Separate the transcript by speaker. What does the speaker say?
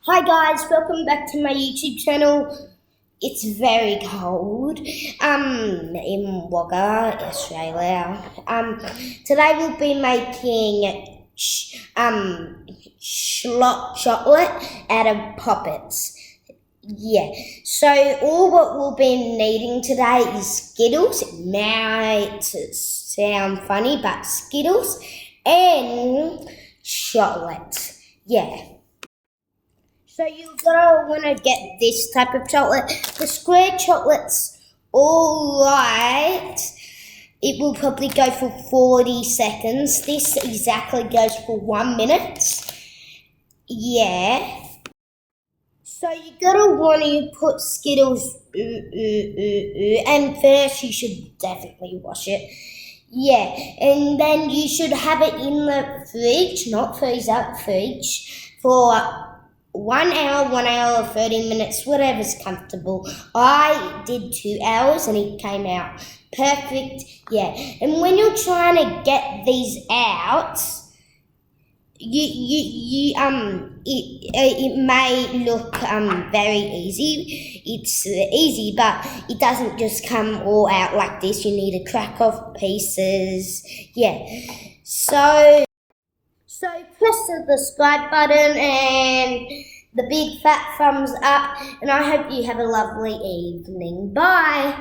Speaker 1: Hi guys, welcome back to my YouTube channel. It's very cold in Wagga, Australia. Today we'll be making chocolate out of poppets. Yeah, so all what we'll be needing today is Skittles. It might sound funny, but Skittles and chocolate. Yeah. So you're gonna wanna get this type of chocolate. The square chocolate's alright. It will probably go for 40 seconds. This exactly goes for 1 minute. Yeah. So you're gonna wanna put Skittles, and first you should definitely wash it. Yeah, and then you should have it in the fridge, not freezer, fridge, for 1 hour, 1 hour, 30 minutes, whatever's comfortable. I did 2 hours and it came out perfect. Yeah, and when you're trying to get these out, it may look very easy. It's easy, but it doesn't just come all out like this. You need to crack off pieces. Yeah. So press the subscribe button and the big fat thumbs up, and I hope you have a lovely evening. Bye.